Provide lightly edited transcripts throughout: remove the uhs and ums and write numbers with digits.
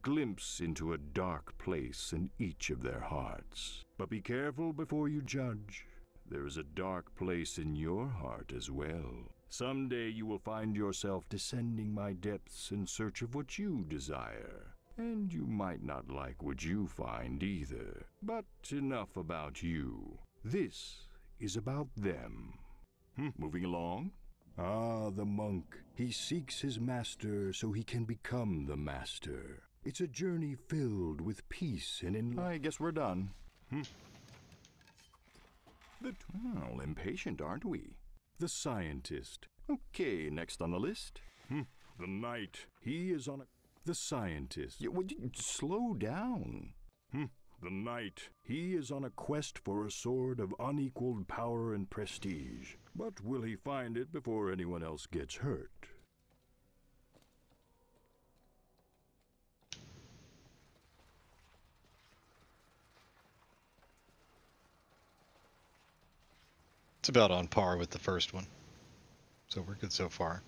glimpse into a dark place in each of their hearts. But be careful before you judge. There is a dark place in your heart as well. Someday you will find yourself descending my depths in search of what you desire. And you might not like what you find either. But enough about you. This is about them. Moving along? Ah, the monk. He seeks his master so he can become the master. It's a journey filled with peace and enlightenment. I guess we're done. Well, impatient, aren't we? The scientist. Okay, next on the list. The knight. He is on a... The scientist. Would you slow down? The knight. He is on a quest for a sword of unequaled power and prestige. But will he find it before anyone else gets hurt? It's about on par with the first one. So we're good so far.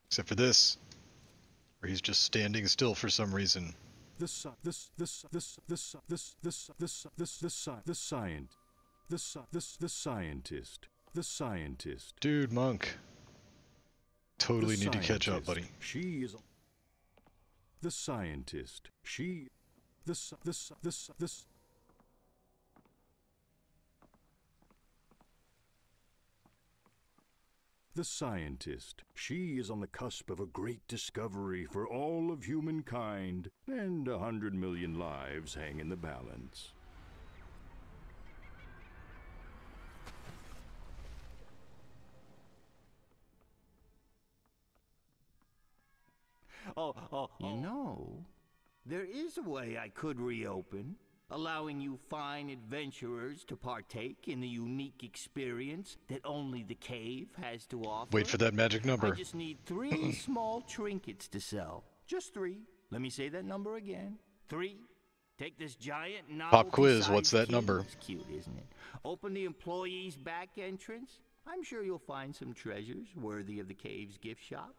Except for this, where he's just standing still for some reason. The scientist. Dude, monk. Totally need to catch up, buddy. She is the scientist. She this The scientist. She is on the cusp of a great discovery for all of humankind, and 100 million lives hang in the balance. You know, there is a way I could reopen, allowing you fine adventurers to partake in the unique experience that only the cave has to offer. Wait for that magic number. I just need 3 small trinkets to sell. Just 3. Let me say that number again. 3. Take this giant novelty Pop quiz, what's that number? It's cute, isn't it? Open the employee's back entrance. I'm sure you'll find some treasures worthy of the cave's gift shop.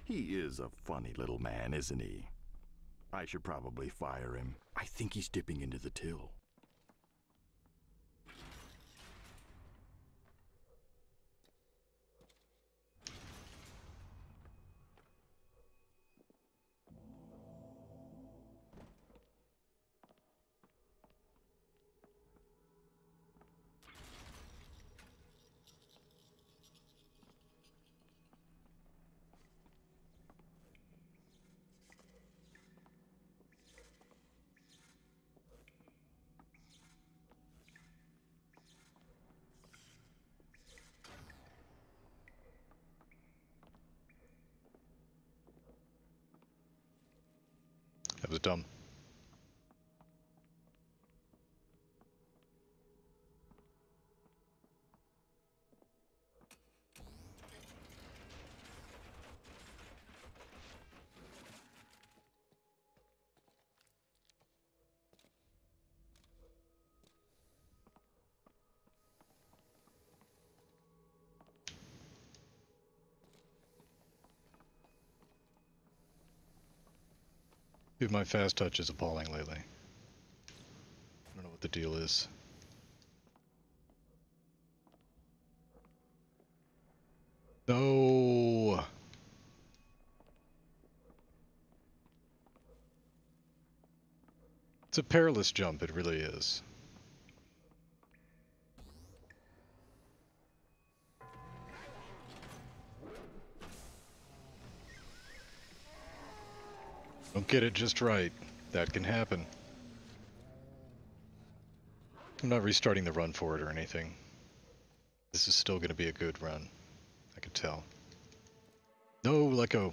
He is a funny little man, isn't he? I should probably fire him. I think he's dipping into the till. That was dumb. Dude, my fast touch is appalling lately. I don't know what the deal is. No. It's a perilous jump, it really is. Don't get it just right. That can happen. I'm not restarting the run for it or anything. This is still going to be a good run. I can tell. No, let go.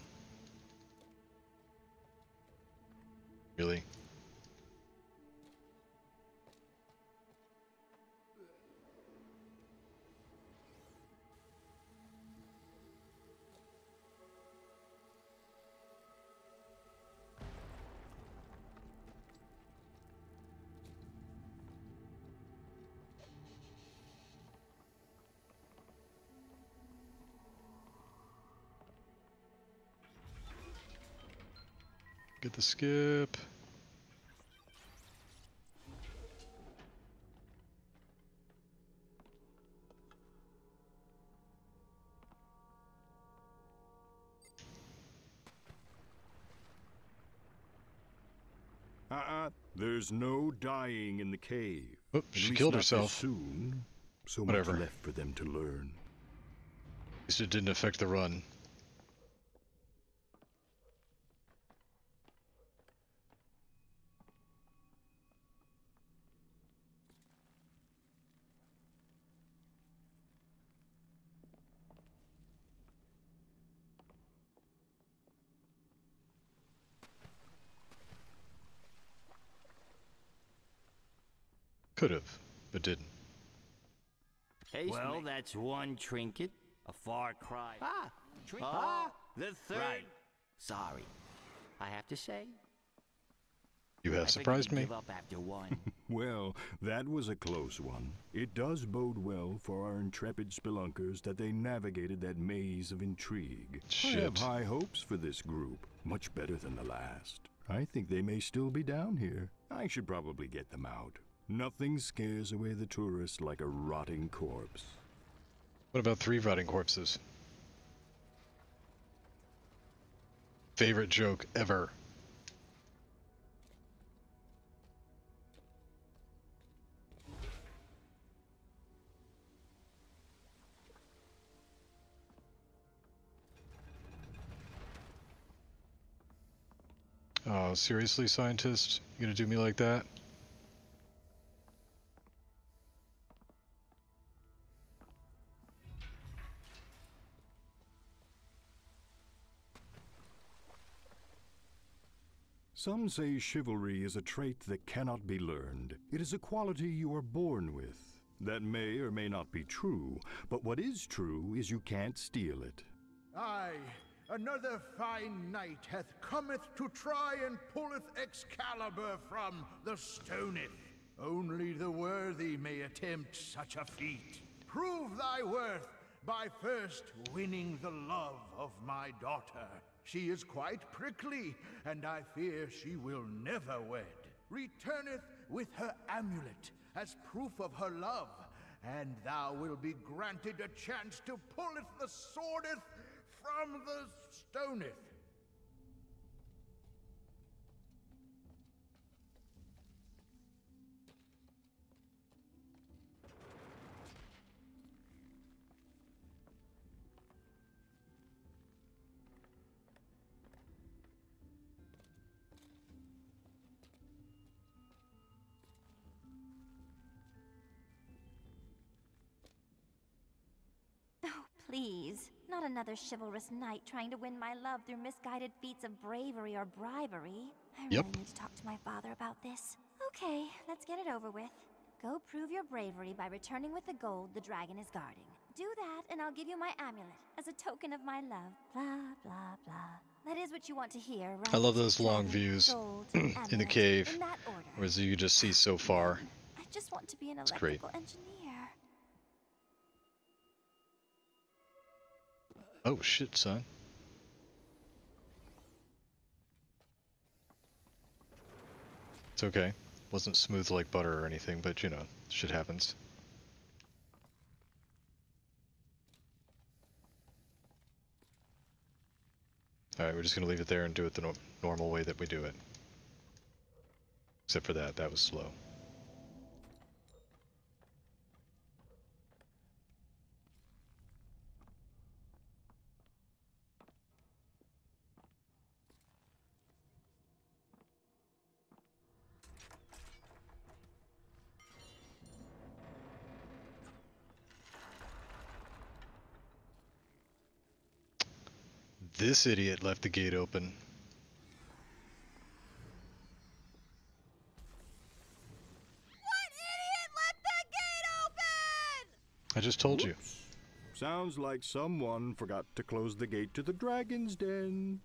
Really? Get the skip. There's no dying in the cave. Oh, At she least killed not this herself. soon. So Whatever. much left for them to learn. At least it didn't affect the run. Could have, but didn't. Well, that's one trinket. A far cry. The third. Right. Sorry. I have to say. You have surprised me. Give up after one. Well, that was a close one. It does bode well for our intrepid spelunkers that they navigated that maze of intrigue. Shit. I have high hopes for this group. Much better than the last. I think they may still be down here. I should probably get them out. Nothing scares away the tourist like a rotting corpse. What about 3 rotting corpses? Favorite joke ever. Oh, seriously, scientist? You gonna do me like that? Some say chivalry is a trait that cannot be learned. It is a quality you are born with. That may or may not be true, but what is true is you can't steal it. Aye, another fine knight hath cometh to try and pulleth Excalibur from the stoneth. Only the worthy may attempt such a feat. Prove thy worth by first winning the love of my daughter. She is quite prickly, and I fear she will never wed. Returneth with her amulet as proof of her love, and thou will be granted a chance to pulleth the swordeth from the stoneth. Please, not another chivalrous knight trying to win my love through misguided feats of bravery or bribery. I really need to talk to my father about this. Okay, let's get it over with. Go prove your bravery by returning with the gold the dragon is guarding. Do that, and I'll give you my amulet as a token of my love. Blah, blah, blah. That is what you want to hear, right? I love those long Dragon, views gold, in the amulet, cave, in that order. whereas you just see so far. I just want to be an It's great. electrical engineer. Oh shit, son. It's okay. Wasn't smooth like butter or anything, but you know, shit happens. Alright, we're just gonna leave it there and do it the normal way that we do it. Except for that was slow. This idiot left the gate open. What idiot left the gate open? I just told you. Whoops. Sounds like someone forgot to close the gate to the dragon's den.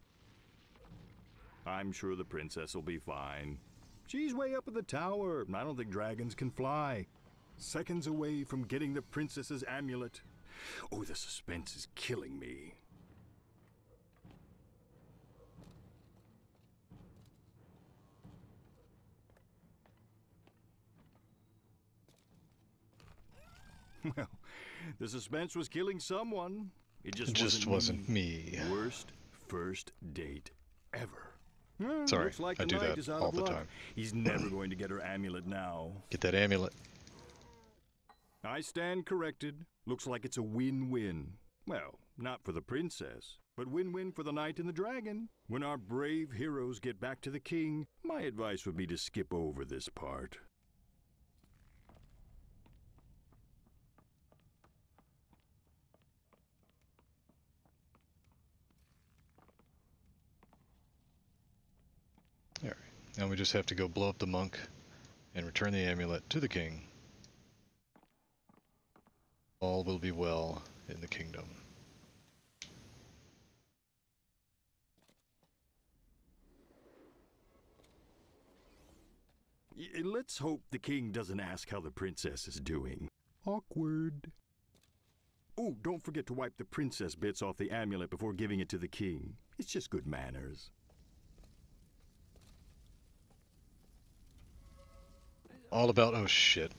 I'm sure the princess will be fine. She's way up at the tower, and I don't think dragons can fly. Seconds away from getting the princess's amulet. Oh, the suspense is killing me. Well, the suspense was killing someone. It Just wasn't me. Worst first date ever. Sorry, Looks like I the do knight that is out all of the luck. time. He's never going to get her amulet now. Get that amulet. I stand corrected. Looks like it's a win-win. Well, not for the princess, but win-win for the knight and the dragon. When our brave heroes get back to the king, my advice would be to skip over this part. Alright, now we just have to go blow up the monk and return the amulet to the king. All will be well in the kingdom. Let's hope the king doesn't ask how the princess is doing. Awkward. Oh, don't forget to wipe the princess bits off the amulet before giving it to the king. It's just good manners. All about, oh shit.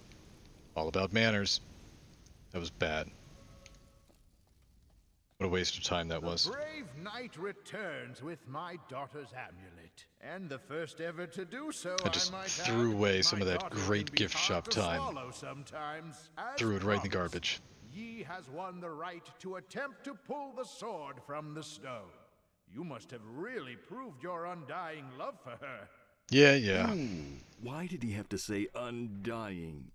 All about manners. That was bad. What a waste of time that was. The brave knight returns with my daughter's amulet. And the first ever to do so, I just might threw add. away some My of that daughter great can be gift hard shop to time. swallow sometimes. As Threw it right in the promised, garbage. Ye has won the right to attempt to pull the sword from the stone. You must have really proved your undying love for her. Yeah, yeah. Why did he have to say undying?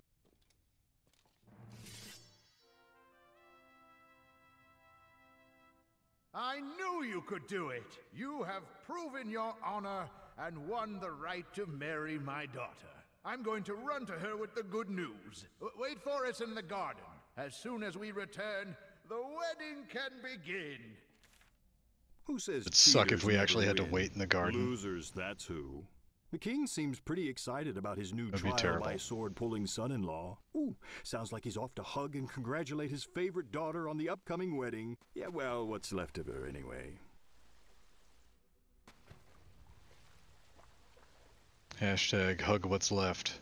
I knew you could do it. You have proven your honor and won the right to marry my daughter. I'm going to run to her with the good news. Wait for us in the garden. As soon as we return, the wedding can begin. Who says It'd suck if cheaters we never actually had to win? wait in the garden. Losers, that's who. The king seems pretty excited about his new That'd be trial terrible. by sword-pulling son-in-law. Ooh, sounds like he's off to hug and congratulate his favorite daughter on the upcoming wedding. Yeah, well, what's left of her anyway. Hashtag hug what's left.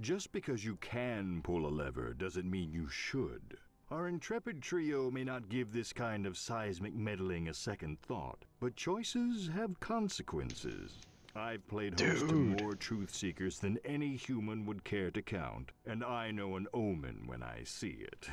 Just because you can pull a lever doesn't mean you should. Our intrepid trio may not give this kind of seismic meddling a second thought, but choices have consequences. I've played host to Dude. more truth seekers than any human would care to count, and I know an omen when I see it.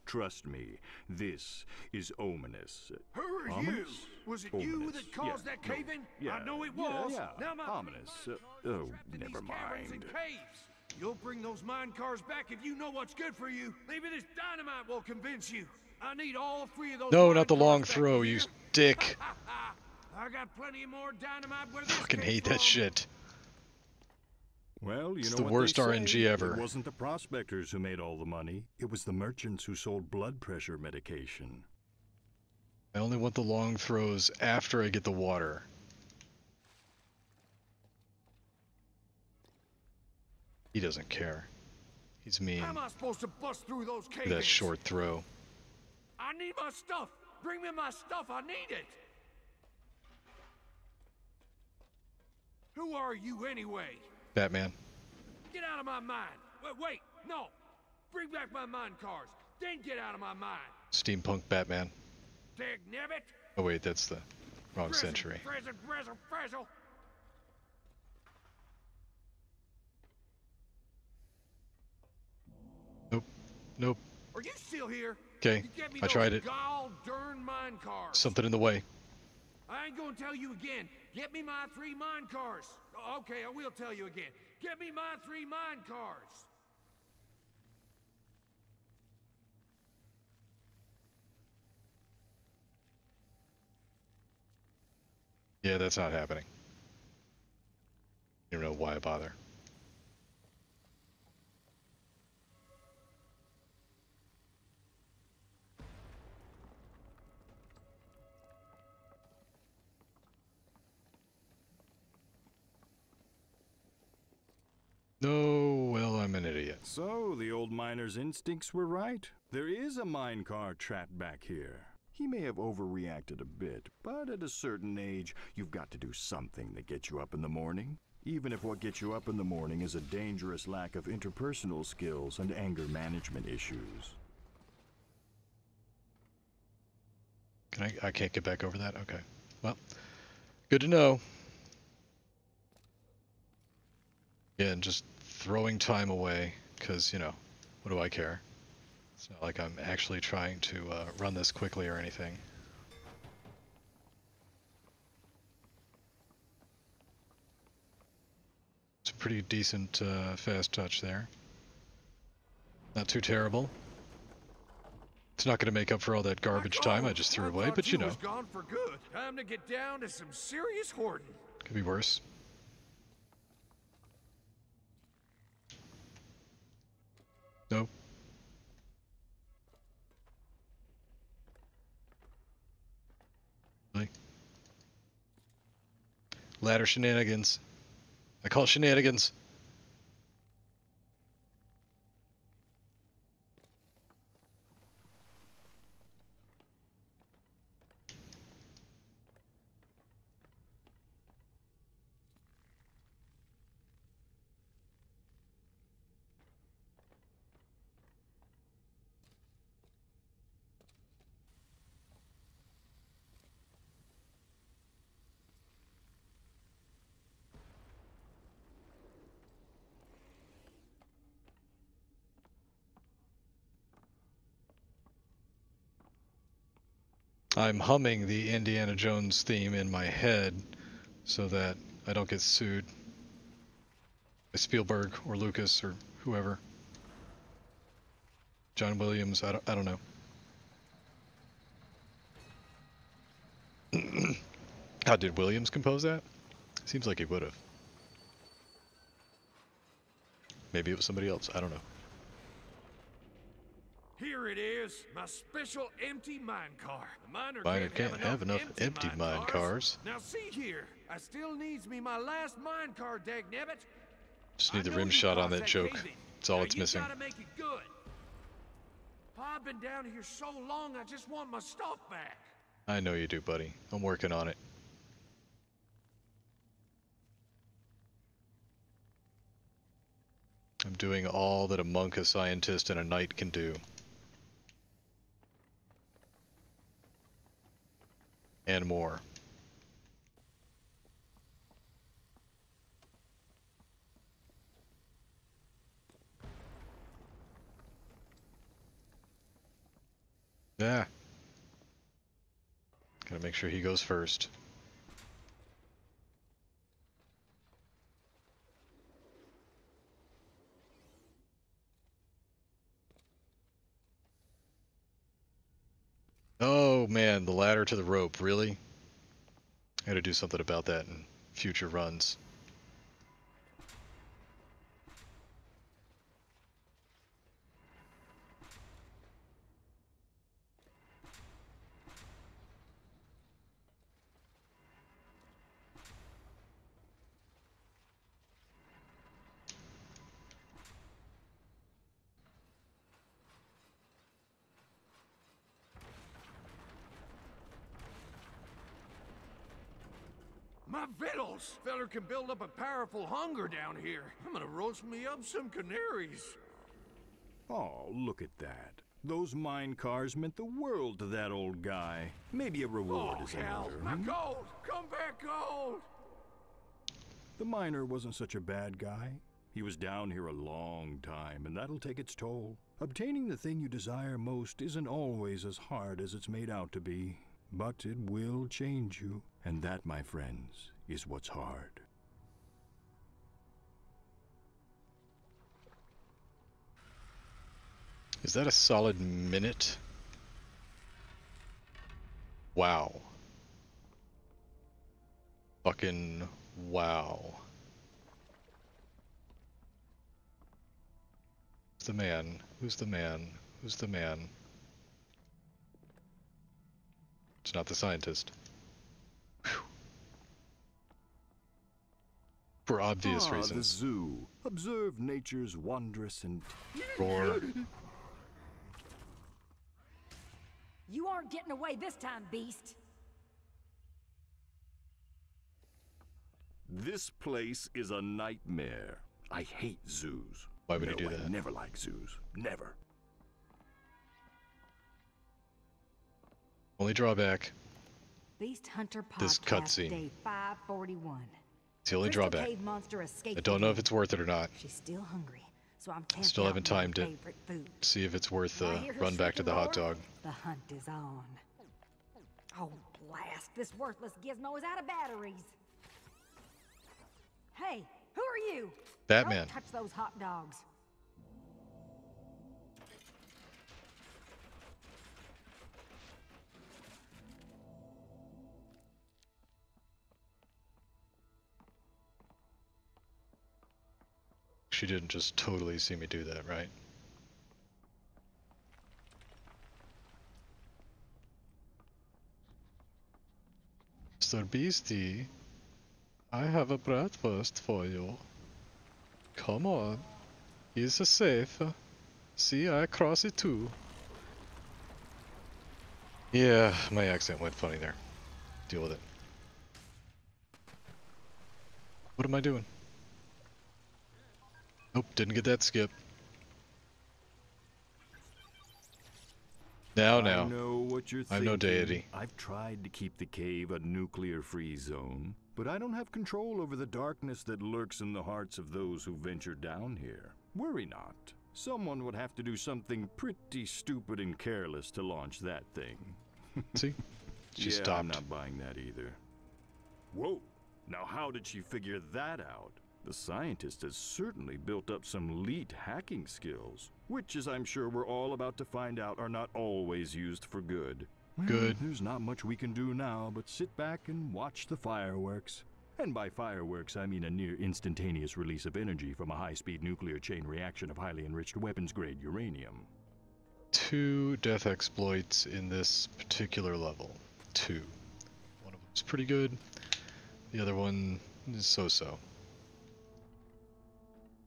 Trust me, this is ominous. Who are you? Ominous? Was it you Ominous. that caused Yeah, that cave-in? no, I know it yeah, was. yeah, Now my ominous. mine cars Oh, are trapped in never these caverns and mind. caves. You'll bring those mine cars back if you know what's good for you. Maybe this dynamite will convince you. I need all three of those. No, mine not the cars long back throw, you here. dick. I got plenty more dynamite where this Fucking came hate from. that shit. Well, you It's know the what worst they say. RNG ever. It wasn't the prospectors who made all the money. It was the merchants who sold blood pressure medication. I only want the long throws after I get the water. He doesn't care. He's mean. How am I supposed to bust through those Look caves? at that short throw. I need my stuff. Bring me my stuff. I need it. Who are you anyway? Batman. Get out of my mind. Wait, no. Bring back my mine cars. Then get out of my mind. Steampunk Batman. Dag nabbit. Oh wait, that's the wrong century. Frazzle. Nope. Are you still here? Okay, You get me I those tried it. gall-darn mine cars. Something in the way. I ain't gonna tell you again. Get me my 3 mine cars. Okay, I will tell you again. Get me my 3 mine cars. Yeah, that's not happening. You don't know why I bother. No, well, I'm an idiot. So, the old miner's instincts were right. There is a mine car trapped back here. He may have overreacted a bit, but at a certain age, you've got to do something that gets you up in the morning. Even if what gets you up in the morning is a dangerous lack of interpersonal skills and anger management issues. I can't get back over that? Okay. Well, good to know. Yeah, and just throwing time away, because, you know, what do I care? It's not like I'm actually trying to run this quickly or anything. It's a pretty decent fast touch there. Not too terrible. It's not going to make up for all that garbage time I just threw away, but you know. Gone for good. Time to get down to some serious hoarding. Could be worse. Nope. Really? Ladder shenanigans. I call it shenanigans. I'm humming the Indiana Jones theme in my head so that I don't get sued by Spielberg or Lucas or whoever. John Williams, I don't know. How did Williams compose that? Seems like he would have. Maybe it was somebody else, I don't know. Here it is, my special empty minecar. The miner Can't have enough empty mine cars. Now see here, I still needs me my last minecar, dagnabbit. Just need the rim shot on that joke. That's all it's missing. You gotta make it good. I've been down here so long, I just want my stuff back. I know you do, buddy. I'm working on it. I'm doing all that a monk, a scientist, and a knight can do. And more. Yeah. Gotta make sure he goes first. Oh man, the ladder to the rope, really? I gotta do something about that in future runs. My victuals! Feller can build up a powerful hunger down here. I'm gonna roast me up some canaries. Oh, look at that. Those mine cars meant the world to that old guy. Maybe a reward is in hell, order. my gold! Come back, gold! The miner wasn't such a bad guy. He was down here a long time, and that'll take its toll. Obtaining the thing you desire most isn't always as hard as it's made out to be. But it will change you, and that, my friends, is what's hard. Is that a solid minute? Wow. Fucking wow. Who's the man? Who's the man? Who's the man? It's not the scientist. Whew. For obvious reasons. The zoo. Observe nature's wondrous and... Roar. You aren't getting away this time, beast. This place is a nightmare. I hate zoos. Why would he do I that? never like zoos. Never. Only drawback. Beast Hunter Podcast, This cutscene. Day 541. It's the only Crystal drawback. Cave monster escaped I don't know if again. it's worth it or not. She's still hungry, so I'm camping Still out haven't my timed it. favorite food. See if it's worth When I the hear her run back to shrieking the hot roar, dog. The hunt is on. Oh, blast. This worthless gizmo is out of batteries. Hey, who are you? Batman. Don't touch those hot dogs. She didn't just totally see me do that, right? Mr. Beastie, I have a breakfast for you. Come on. He's safe. See, I cross it too. Yeah, my accent went funny there. Deal with it. What am I doing? Nope, didn't get that skip. Now. I know what you're thinking. I'm no deity. I've tried to keep the cave a nuclear-free zone, but I don't have control over the darkness that lurks in the hearts of those who venture down here. Worry not. Someone would have to do something pretty stupid and careless to launch that thing. See? She yeah, stopped. I'm not buying that either. Whoa! Now how did she figure that out? The scientist has certainly built up some elite hacking skills, which, as I'm sure we're all about to find out, are not always used for good. Well, Good. There's not much we can do now but sit back and watch the fireworks. And by fireworks, I mean a near instantaneous release of energy from a high-speed nuclear chain reaction of highly enriched weapons-grade uranium. 2 death exploits in this particular level. 2. One of them's pretty good. The other one is so-so.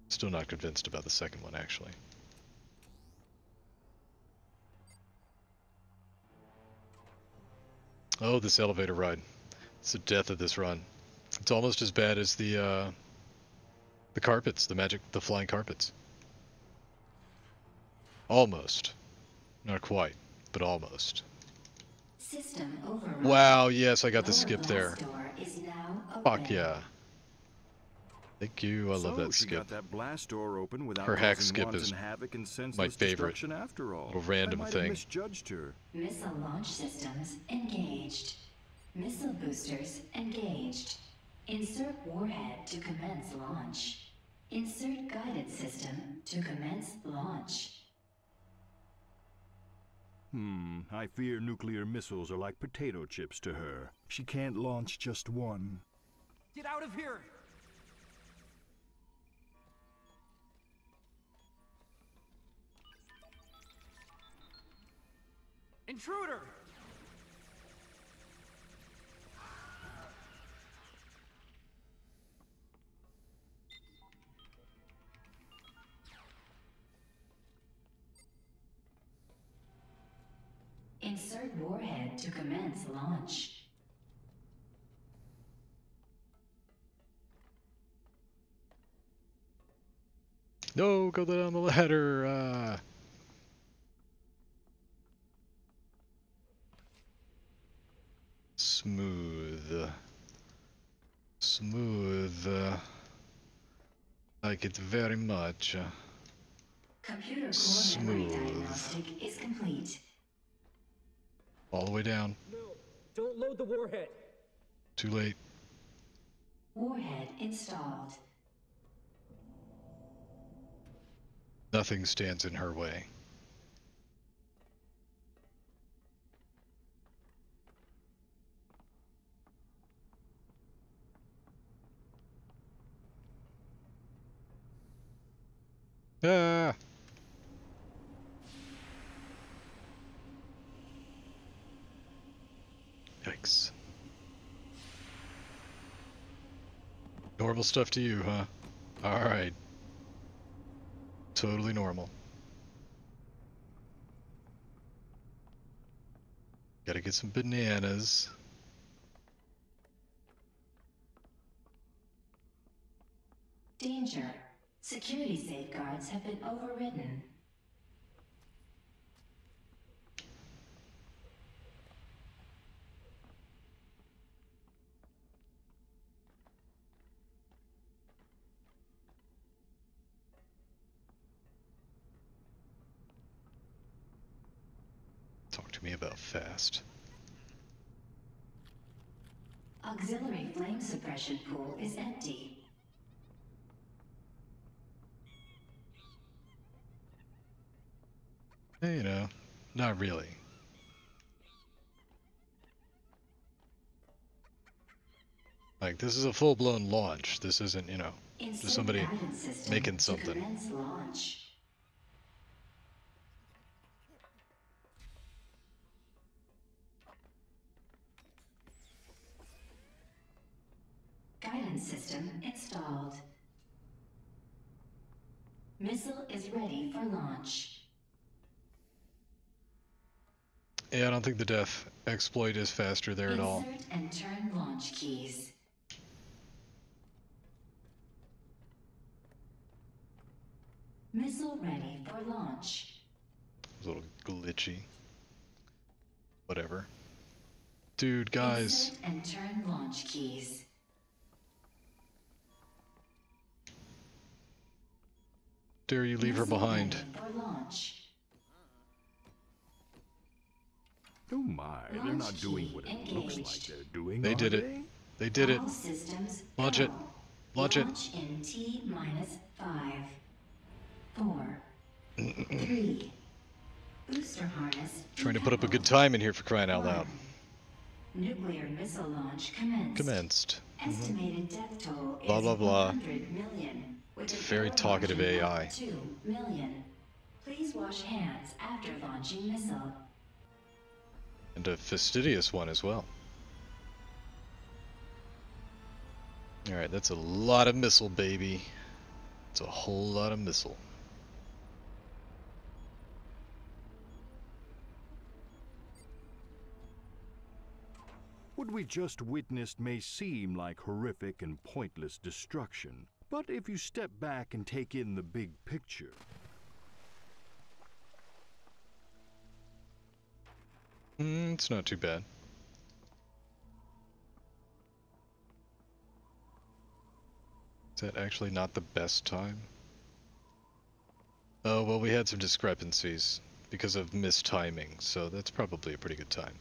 Still not convinced about the second one, actually. Oh, this elevator ride. It's the death of this run. It's almost as bad as the carpets, the flying carpets. Almost. Not quite, but almost. System override. Wow, yes, I got the skip Lower there. blast door is now Fuck open. yeah. Thank you, I love that She skip. got that blast door open without Her hack causing skip wanton is havoc and senseless my favorite. destruction after all. Little random I might thing. have misjudged her. Missile launch systems engaged. Missile boosters engaged. Insert warhead to commence launch. Insert guidance system to commence launch. I fear nuclear missiles are like potato chips to her. She can't launch just one. Get out of here! Intruder! Insert warhead to commence launch. No, go down the ladder. Smooth. Smooth. Like it very much. Computer core Smooth. memory diagnostic is complete. All the way down. No, don't load the warhead. Too late. Warhead installed. Nothing stands in her way. Ah! Yikes. Normal stuff to you, huh? Alright. Totally normal. Gotta get some bananas. Danger. Security safeguards have been overridden. Talk to me about fast. Auxiliary flame suppression pool is empty. You know, not really. Like, this is a full-blown launch. This isn't, you know, just somebody making something. Launch. Guidance system installed. Missile is ready for launch. Yeah, I don't think the death exploit is faster there at all. Insert and turn launch keys. Missile ready for launch. It's a little glitchy. Whatever. Dude, guys. Insert and turn launch keys. Dare you leave her behind? For launch. Oh my, they're not doing what it looks like they're doing. They did it. They did it. All systems Launch it. Launch it. Launch in T-5, 4, 3. Booster harness. Trying to put up a good time in here for crying out loud. Nuclear missile launch commenced. Commenced. Estimated death toll Blah, is blah, blah. 100 million. With It's an very error talkative margin of AI. 2 million. Please wash hands after launching missile. And a fastidious one as well. Alright, that's a lot of missile, baby. It's a whole lot of missile. What we just witnessed may seem like horrific and pointless destruction, but if you step back and take in the big picture... It's not too bad. Is that actually not the best time? Oh, well, we had some discrepancies because of mistiming, so that's probably a pretty good time.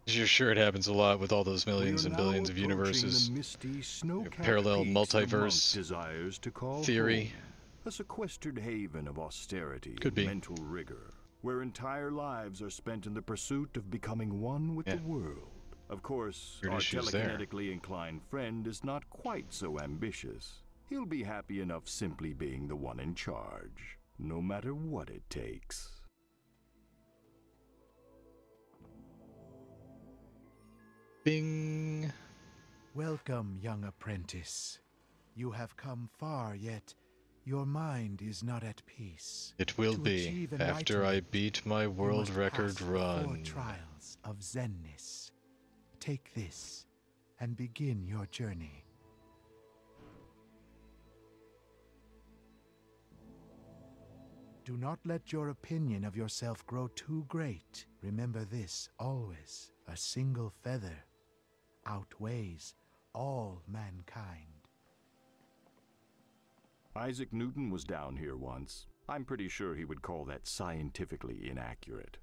You're sure it happens a lot with all those millions and billions of universes. Parallel multiverse theory. A sequestered haven of austerity Could be. and mental rigor, where entire lives are spent in the pursuit of becoming one with the world. Of course, Weird our issues there. telekinetically inclined friend is not quite so ambitious. He'll be happy enough simply being the one in charge, no matter what it takes. Bing. Welcome, young apprentice. You have come far, yet your mind is not at peace. It will To be achieve after I enlightenment, beat my you world must record pass the 4 run. trials of Zenness. Take this and begin your journey. Do not let your opinion of yourself grow too great. Remember this always: a single feather outweighs all mankind. Isaac Newton was down here once. I'm pretty sure he would call that scientifically inaccurate.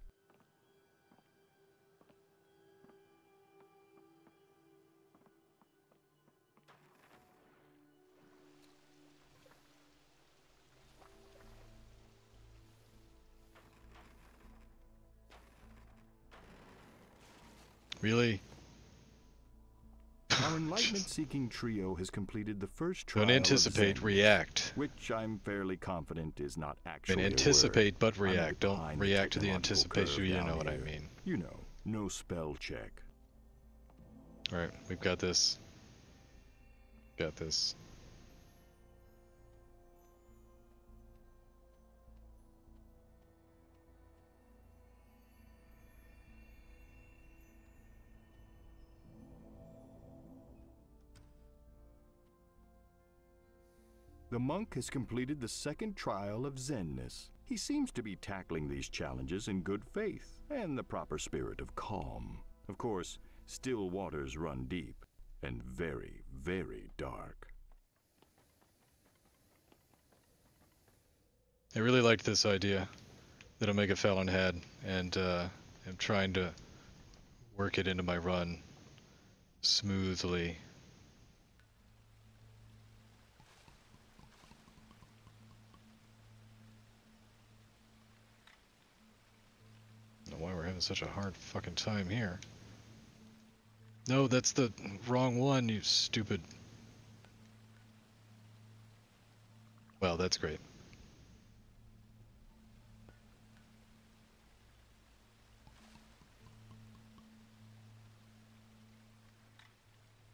Really? Our enlightenment-seeking trio has completed the first trial Don't anticipate, of Zen, react. which I'm fairly confident is not I actually mean, a anticipate word. but I'm a bit react. Don't behind the react to the technological anticipation, curve you know down what I here. mean. You know, no spell check. Alright, we've got this. Got this. The monk has completed the second trial of Zenness. He seems to be tackling these challenges in good faith and the proper spirit of calm. Of course, still waters run deep and very, very dark. I really liked this idea that Omega Fallon had, and I'm trying to work it into my run smoothly. I don't know why we're having such a hard fucking time here. No, that's the wrong one, you stupid. Well, that's great.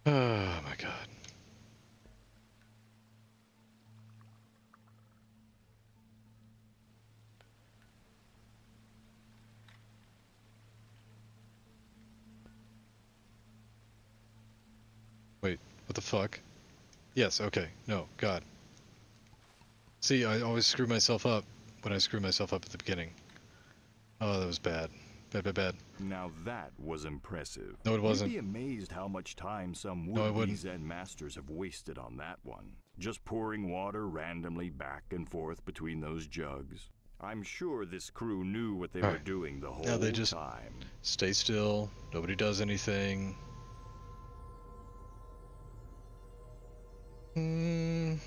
Oh my god. Wait, what the fuck? Yes, okay. No, God. See, I always screw myself up when I screw myself up at the beginning. Oh, that was bad. Bad. Now that was impressive. No, it wasn't. You'd be amazed how much time some No, I would-be wouldn't. Zen masters have wasted on that one. Just pouring water randomly back and forth between those jugs. I'm sure this crew knew what they were doing the whole Now they just time. stay still. Nobody does anything. Don't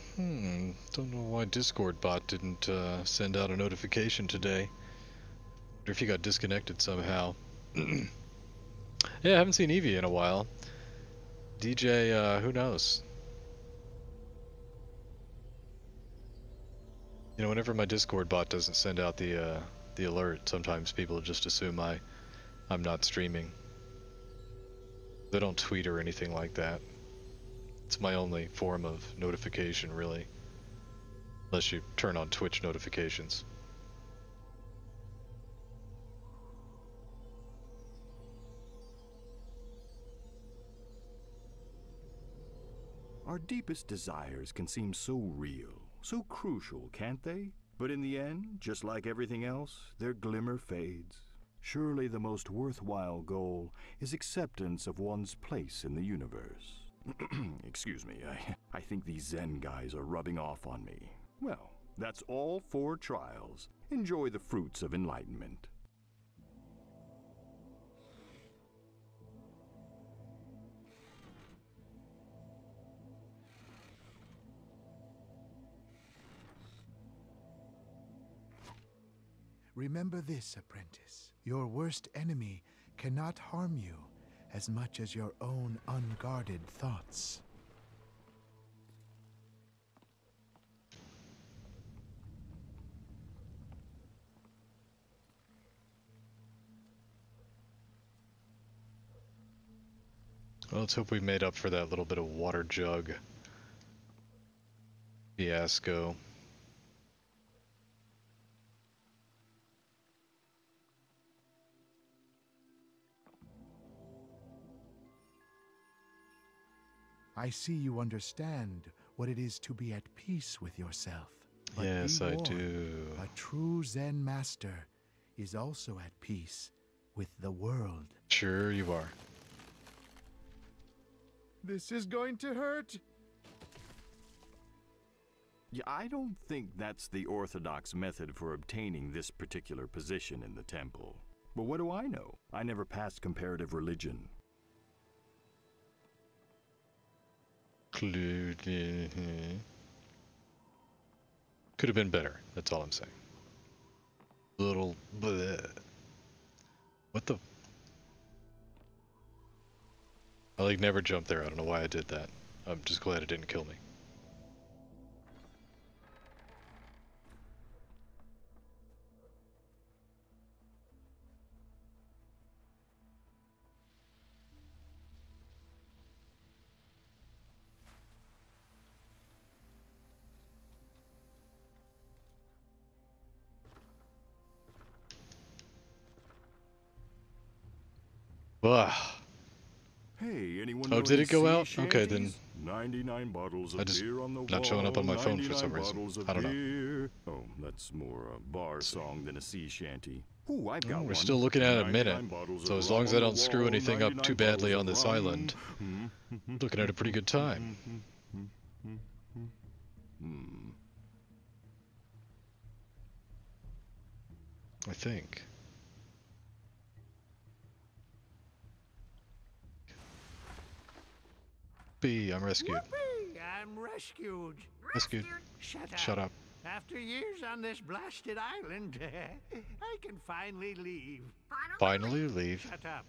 know why Discord bot didn't send out a notification today. Wonder if he got disconnected somehow. Yeah, I haven't seen Evie in a while. DJ, who knows? You know, whenever my Discord bot doesn't send out the alert, sometimes people just assume I'm not streaming. They don't tweet or anything like that. It's my only form of notification, really. Unless you turn on Twitch notifications. Our deepest desires can seem so real, so crucial, can't they? But in the end, just like everything else, their glimmer fades. Surely the most worthwhile goal is acceptance of one's place in the universe. Excuse me, I think these Zen guys are rubbing off on me. Well, that's all 4 trials. Enjoy the fruits of enlightenment. Remember this, apprentice. Your worst enemy cannot harm you as much as your own unguarded thoughts. Well, let's hope we made up for that little bit of water jug fiasco. I see you understand what it is to be at peace with yourself. But Yes, be I warned, do. a true Zen master is also at peace with the world. Sure you are. This is going to hurt. Yeah, I don't think that's the orthodox method for obtaining this particular position in the temple. But what do I know? I never passed comparative religion. Could have been better, that's all I'm saying. Little bleh. What the? I like never jumped there, I don't know why I did that. I'm just glad it didn't kill me. Ugh. Hey, anyone Oh, know did any it go sea out? Okay, shanties? 99 bottles I of just beer on the wall. not showing up on my phone for some 99 reason. bottles of I don't know. beer. Oh, that's more a bar song than a sea shanty. Ooh, I've got Well, we're one. still looking at a 99 minute, bottles so of as rum long as on I the don't screw wall, anything up 99 too badly bottles on of this rum. island, looking at a pretty good time. I think. B, I'm rescued. Whoopee! I'm rescued. Rescued. Shut up. Shut up. After years on this blasted island, I can finally leave. Finally leave. Shut up.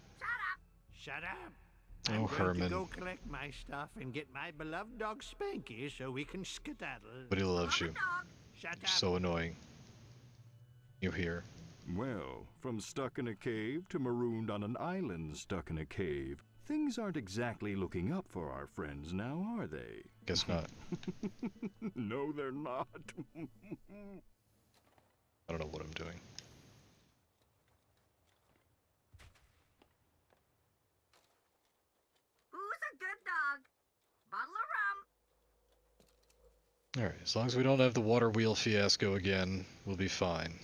Shut up. Oh, I'm going Herman. to go collect my stuff and get my beloved dog Spanky so we can skedaddle. But he loves you. Shut You're up. so annoying. You hear? Well, from stuck in a cave to marooned on an island stuck in a cave, things aren't exactly looking up for our friends now, are they? Guess not. No, they're not. I don't know what I'm doing. Who's a good dog? Bottle of rum. Alright, as long as we don't have the water wheel fiasco again, we'll be fine.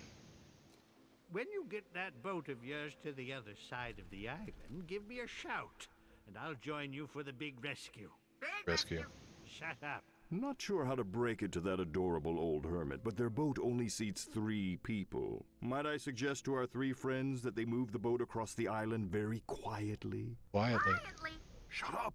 When you get that boat of yours to the other side of the island, give me a shout, and I'll join you for the big rescue. Big Rescue. Shut up. Not sure how to break it to that adorable old hermit, but their boat only seats 3 people. Might I suggest to our 3 friends that they move the boat across the island very quietly? Quietly. Quietly. Shut up!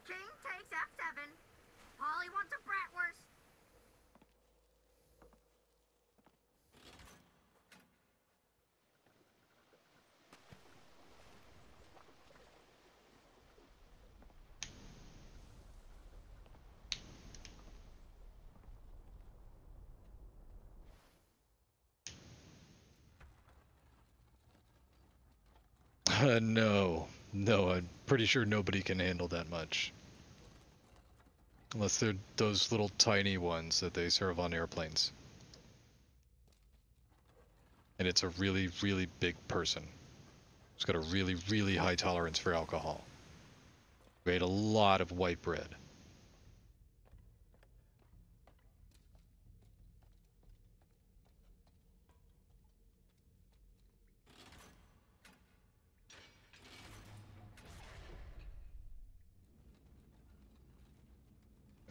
King takes F7. Polly wants a bratwurst. No. No, I'm pretty sure nobody can handle that much. Unless they're those little tiny ones that they serve on airplanes. And it's a really, really big person. Who's got a really, really high tolerance for alcohol. We ate a lot of white bread.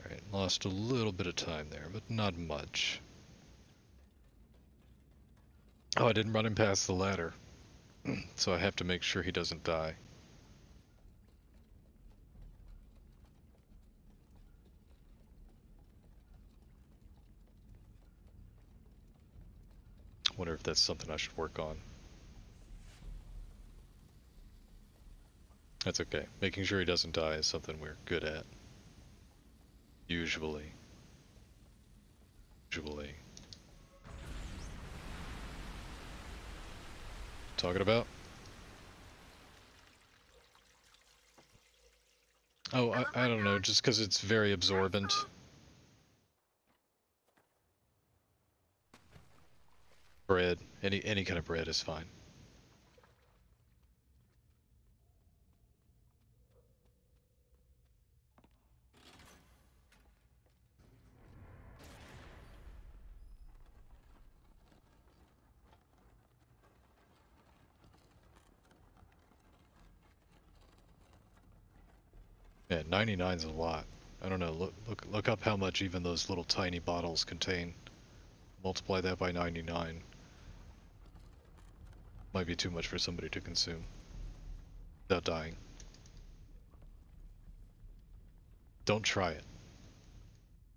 Alright, lost a little bit of time there, but not much. Oh, I didn't run him past the ladder. So I have to make sure he doesn't die. Wonder if that's something I should work on. That's okay. Making sure he doesn't die is something we're good at. Usually. Talking about? Oh, I don't know, just because it's very absorbent. Bread. Any kind of bread is fine. Yeah, 99's a lot. I don't know, look up how much even those little tiny bottles contain. Multiply that by 99. Might be too much for somebody to consume. Without dying. Don't try it.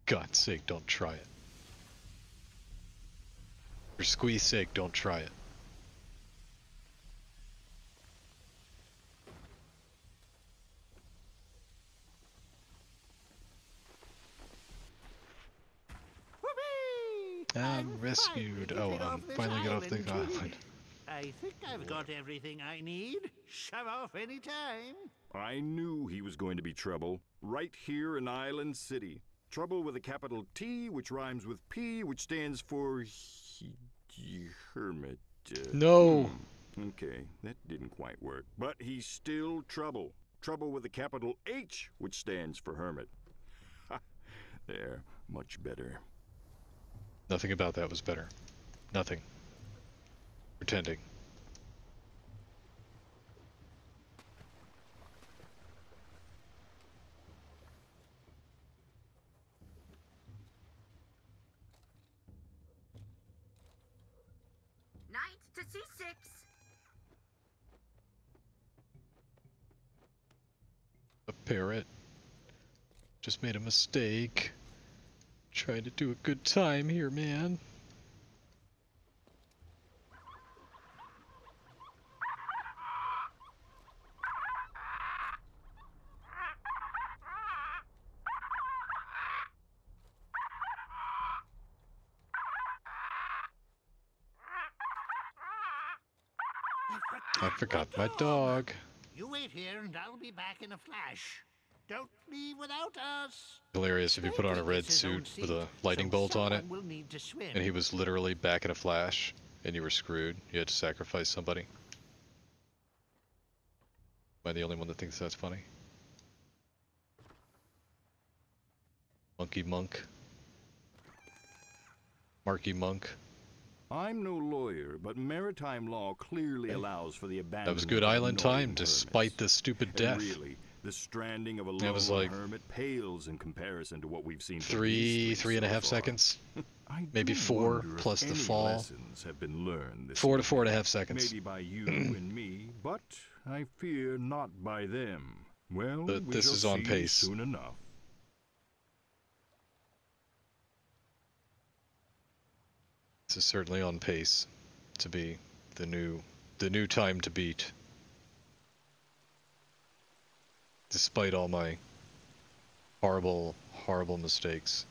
God's sake, don't try it. For Squee's sake, don't try it. rescued. Oh, I'm finally got off the island. I think I've got everything I need. Shove off any time. I knew he was going to be trouble. Right here in Island City. Trouble with a capital T, which rhymes with P, which stands for... hermit. No! Okay, that didn't quite work. But he's still trouble. Trouble with a capital H, which stands for hermit. Ha! There, much better. Nothing about that was better. Nothing. Pretending. Knight to C6. A parrot. Just made a mistake. Trying to do a good time here, man. I forgot my dog. You wait here and I'll be back in a flash. Don't leave without us. Hilarious if you put on a red suit with a lightning bolt on it, Will need to swim. and he was literally back in a flash, and you were screwed. You had to sacrifice somebody. Am I the only one that thinks that's funny? Monkey Monk. Marky Monk. I'm no lawyer, but maritime law clearly allows for the abandonment. That was good of island annoying time, despite the stupid And death. really, the stranding of a That was lone like hermit pales in comparison to what we've seen. from Three history and a so half far. seconds. I Maybe do 4 wonder if plus the any fall. lessons have been learned this 4 to evening. 4.5 seconds. Maybe by you and me, but I fear not by them. Well, But we this shall is on see pace. soon enough. This is certainly on pace to be the new time to beat. Despite all my horrible, horrible mistakes.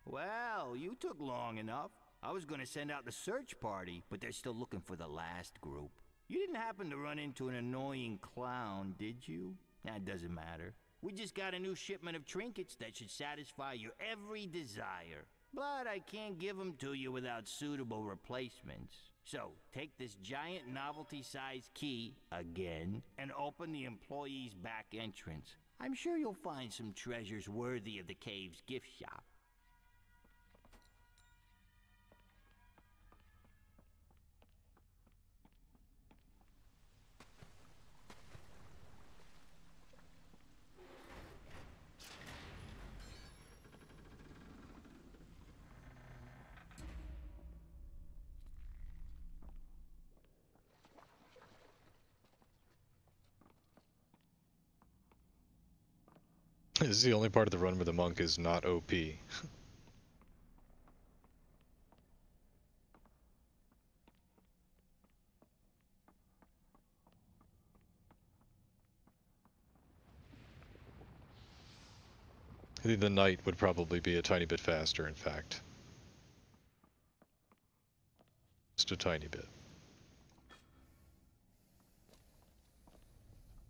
Well, you took long enough. I was gonna send out the search party, but they're still looking for the last group. You didn't happen to run into an annoying clown, did you? That doesn't matter. We just got a new shipment of trinkets that should satisfy your every desire. But I can't give them to you without suitable replacements. So, take this giant novelty-sized key, again, and open the employee's back entrance. I'm sure you'll find some treasures worthy of the cave's gift shop. This is the only part of the run where the monk is not OP. I think the knight would probably be a tiny bit faster, in fact. Just a tiny bit.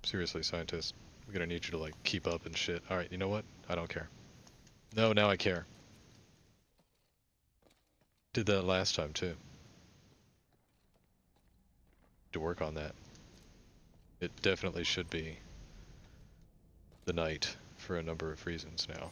Seriously, scientist. We're gonna need you to, like, keep up and shit. Alright, you know what? I don't care. No, now I care. Did that last time, too. To work on that. It definitely should be the knight for a number of reasons now.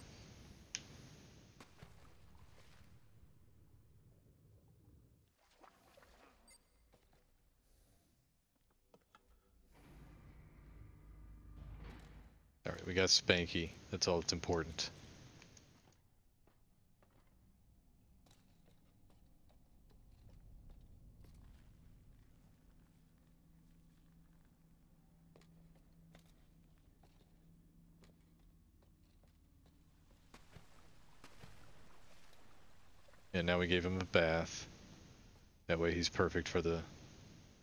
Alright, we got Spanky. That's all that's important. And now we gave him a bath. That way he's perfect for the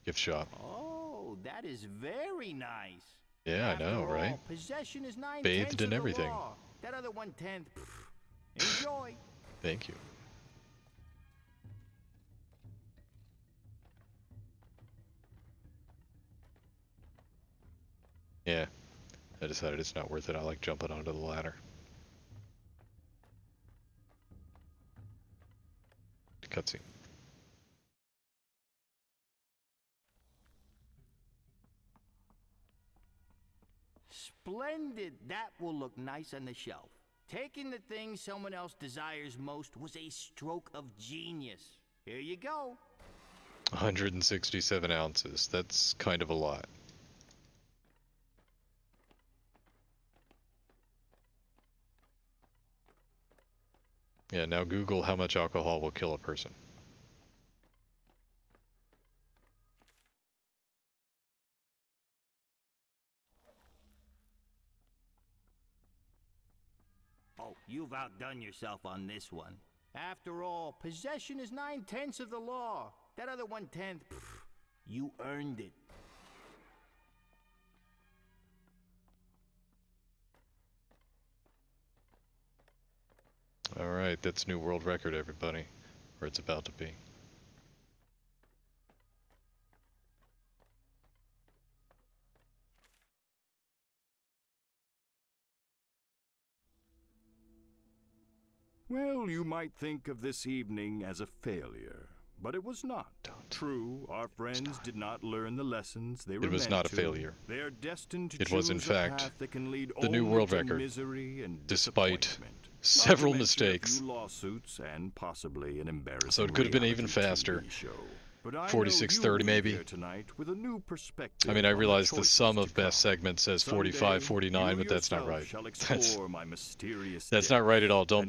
gift shop. Oh, that is very nice. Yeah, I know, After right? all, possession is 9/10 Bathed in of the everything. law. That other 1/10, enjoy. Thank you. Yeah, I decided it's not worth it. I like jumping onto the ladder. Cutscene. Splendid. That will look nice on the shelf. Taking the thing someone else desires most was a stroke of genius. Here you go. 167 ounces. That's kind of a lot. Yeah, now Google how much alcohol will kill a person. Oh, you've outdone yourself on this one. After all, possession is 9/10 of the law. That other 1/10, you earned it. Alright, that's new world record, everybody. Or it's about to be. Well, you might think of this evening as a failure, but it was not. True, our friends did not learn the lessons they were meant to. It was not a failure. They are destined to It was, in choose a fact, path that can lead the new only world to record, misery and despite disappointment. several Not to mention mistakes. a few lawsuits and possibly an embarrassing So it could have been even reality faster. TV show. But I know 46:30 you'll leave maybe. here tonight with a new perspective I mean, I on the realize the choices sum to of best come. segments says Someday, 45, 49, you but that's not yourself right. shall That's explore my mysterious not right at all. Don't